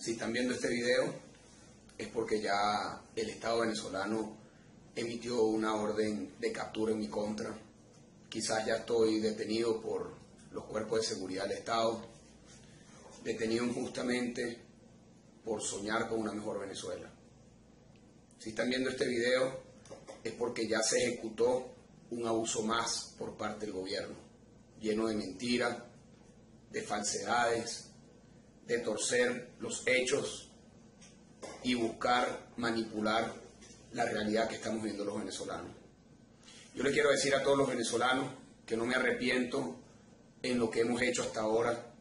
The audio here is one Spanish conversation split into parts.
Si están viendo este video es porque ya el Estado venezolano emitió una orden de captura en mi contra. Quizás ya estoy detenido por los cuerpos de seguridad del Estado, detenido injustamente por soñar con una mejor Venezuela. Si están viendo este video es porque ya se ejecutó un abuso más por parte del gobierno, lleno de mentiras, de falsedades, de torcer los hechos y buscar manipular la realidad que estamos viendo los venezolanos. Yo le quiero decir a todos los venezolanos que no me arrepiento en lo que hemos hecho hasta ahora,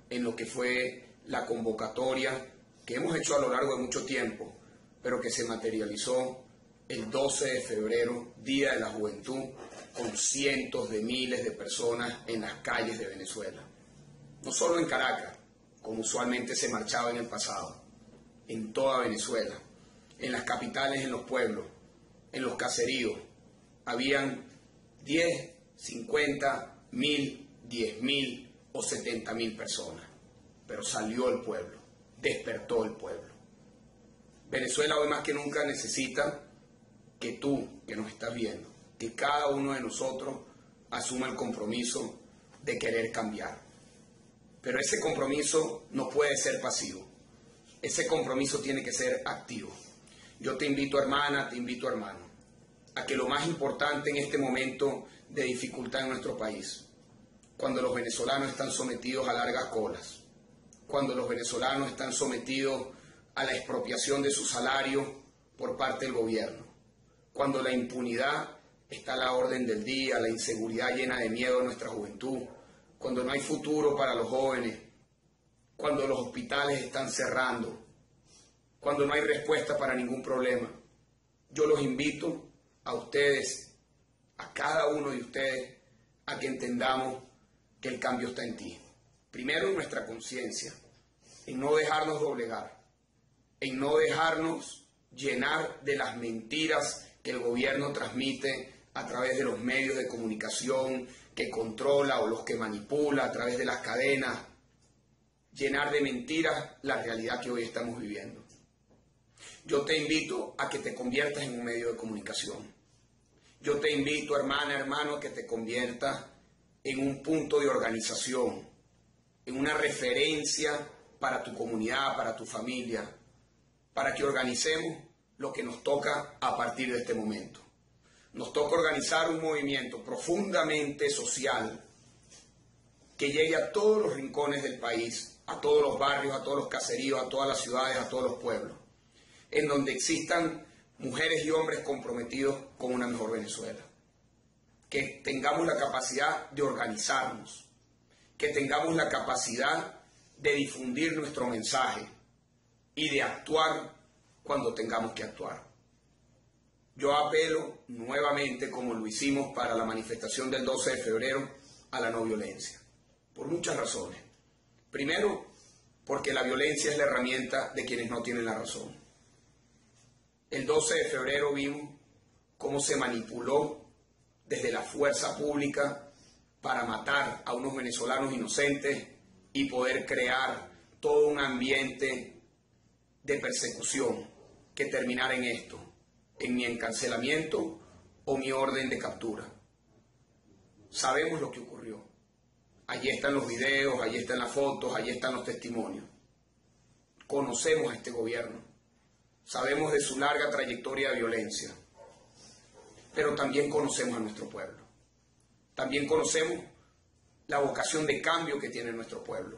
en lo que fue la convocatoria que hemos hecho a lo largo de mucho tiempo, pero que se materializó el 12 de febrero, Día de la Juventud, con cientos de miles de personas en las calles de Venezuela. No solo en Caracas, como usualmente se marchaba en el pasado, en toda Venezuela, en las capitales, en los pueblos, en los caseríos, habían 10, 50, 1000, 10.000 o 70.000 personas, pero salió el pueblo, despertó el pueblo. Venezuela hoy más que nunca necesita que tú, que nos estás viendo, que cada uno de nosotros asuma el compromiso de querer cambiar. Pero ese compromiso no puede ser pasivo, ese compromiso tiene que ser activo. Yo te invito, hermana, te invito, hermano, a que lo más importante en este momento de dificultad en nuestro país, cuando los venezolanos están sometidos a largas colas, cuando los venezolanos están sometidos a la expropiación de su salario por parte del gobierno, cuando la impunidad está a la orden del día, la inseguridad llena de miedo a nuestra juventud, cuando no hay futuro para los jóvenes, cuando los hospitales están cerrando, cuando no hay respuesta para ningún problema. Yo los invito a ustedes, a cada uno de ustedes, a que entendamos que el cambio está en ti. Primero en nuestra conciencia, en no dejarnos doblegar, en no dejarnos llenar de las mentiras que el gobierno transmite a través de los medios de comunicación que controla o los que manipula a través de las cadenas, llenar de mentiras la realidad que hoy estamos viviendo. Yo te invito a que te conviertas en un medio de comunicación. Yo te invito, hermana, hermano, a que te conviertas en un punto de organización, en una referencia para tu comunidad, para tu familia, para que organicemos lo que nos toca a partir de este momento. Nos toca organizar un movimiento profundamente social que llegue a todos los rincones del país, a todos los barrios, a todos los caseríos, a todas las ciudades, a todos los pueblos, en donde existan mujeres y hombres comprometidos con una mejor Venezuela. Que tengamos la capacidad de organizarnos, que tengamos la capacidad de difundir nuestro mensaje y de actuar cuando tengamos que actuar. Yo apelo nuevamente, como lo hicimos para la manifestación del 12 de febrero, a la no violencia, por muchas razones. Primero, porque la violencia es la herramienta de quienes no tienen la razón. El 12 de febrero vimos cómo se manipuló desde la fuerza pública para matar a unos venezolanos inocentes y poder crear todo un ambiente de persecución que terminara en esto, en mi encarcelamiento o mi orden de captura. Sabemos lo que ocurrió. Allí están los videos, allí están las fotos, allí están los testimonios. Conocemos a este gobierno, sabemos de su larga trayectoria de violencia, pero también conocemos a nuestro pueblo. También conocemos la vocación de cambio que tiene nuestro pueblo.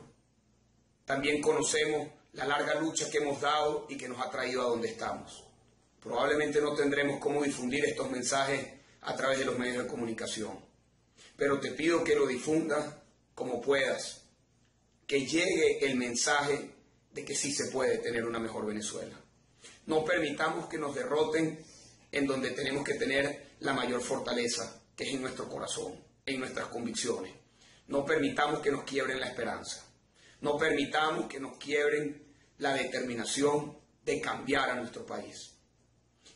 También conocemos la larga lucha que hemos dado y que nos ha traído a donde estamos. Probablemente no tendremos cómo difundir estos mensajes a través de los medios de comunicación, pero te pido que lo difundas como puedas, que llegue el mensaje de que sí se puede tener una mejor Venezuela. No permitamos que nos derroten en donde tenemos que tener la mayor fortaleza, que es en nuestro corazón, en nuestras convicciones. No permitamos que nos quiebren la esperanza. No permitamos que nos quiebren la determinación de cambiar a nuestro país.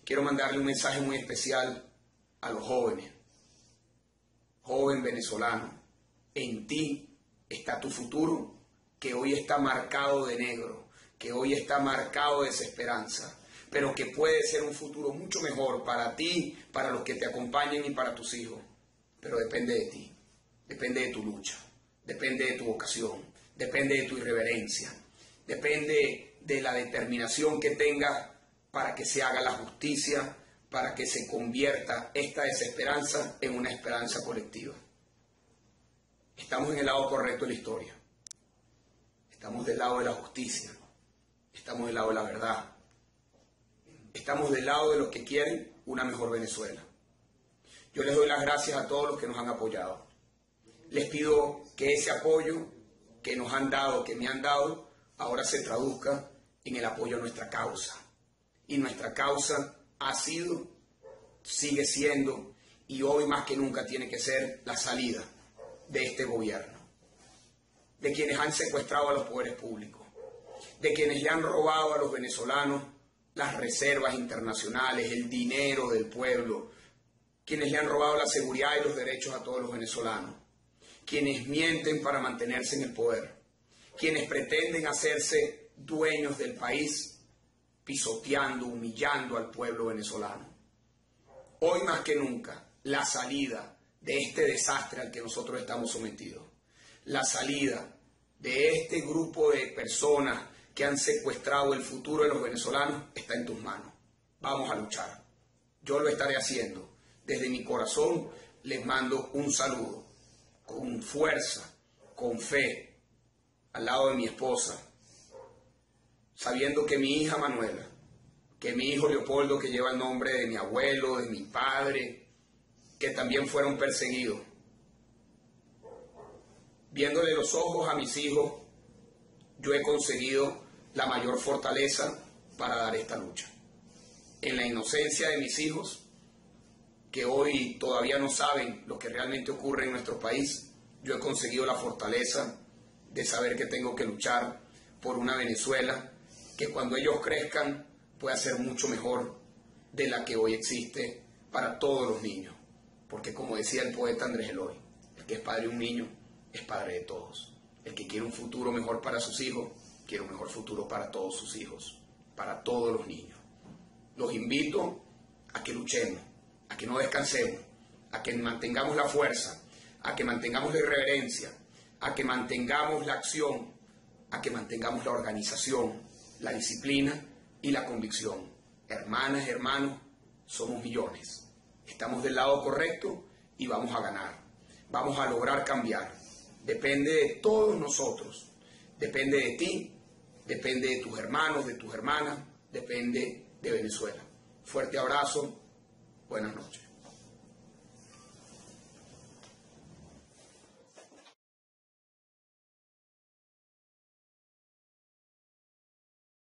Quiero mandarle un mensaje muy especial a los jóvenes. Joven venezolano, en ti está tu futuro, que hoy está marcado de negro, que hoy está marcado de desesperanza, pero que puede ser un futuro mucho mejor para ti, para los que te acompañen y para tus hijos. Pero depende de ti, depende de tu lucha, depende de tu vocación, depende de tu irreverencia, depende de la determinación que tengas para que se haga la justicia, para que se convierta esta desesperanza en una esperanza colectiva. Estamos en el lado correcto de la historia, estamos del lado de la justicia, estamos del lado de la verdad, estamos del lado de los que quieren una mejor Venezuela. Yo les doy las gracias a todos los que nos han apoyado. Les pido que ese apoyo que nos han dado, que me han dado, ahora se traduzca en el apoyo a nuestra causa. Y nuestra causa ha sido, sigue siendo, y hoy más que nunca tiene que ser la salida de este gobierno, de quienes han secuestrado a los poderes públicos, de quienes le han robado a los venezolanos las reservas internacionales, el dinero del pueblo, quienes le han robado la seguridad y los derechos a todos los venezolanos, quienes mienten para mantenerse en el poder, quienes pretenden hacerse dueños del país, pisoteando, humillando al pueblo venezolano. Hoy más que nunca, la salida de este desastre al que nosotros estamos sometidos, la salida de este grupo de personas que han secuestrado el futuro de los venezolanos está en tus manos. Vamos a luchar. Yo lo estaré haciendo. Desde mi corazón les mando un saludo, con fuerza, con fe, al lado de mi esposa, sabiendo que mi hija Manuela, que mi hijo Leopoldo, que lleva el nombre de mi abuelo, de mi padre, que también fueron perseguidos, viéndole los ojos a mis hijos, yo he conseguido la mayor fortaleza para dar esta lucha. En la inocencia de mis hijos, que hoy todavía no saben lo que realmente ocurre en nuestro país, yo he conseguido la fortaleza de saber que tengo que luchar por una Venezuela que cuando ellos crezcan pueda ser mucho mejor de la que hoy existe para todos los niños. Porque como decía el poeta Andrés Eloy, el que es padre de un niño es padre de todos. El que quiere un futuro mejor para sus hijos, quiere un mejor futuro para todos sus hijos, para todos los niños. Los invito a que luchemos, a que no descansemos, a que mantengamos la fuerza, a que mantengamos la irreverencia, a que mantengamos la acción, a que mantengamos la organización, la disciplina y la convicción. Hermanas, hermanos, somos millones. Estamos del lado correcto y vamos a ganar. Vamos a lograr cambiar. Depende de todos nosotros. Depende de ti, depende de tus hermanos, de tus hermanas, depende de Venezuela. Fuerte abrazo. Buenas noches.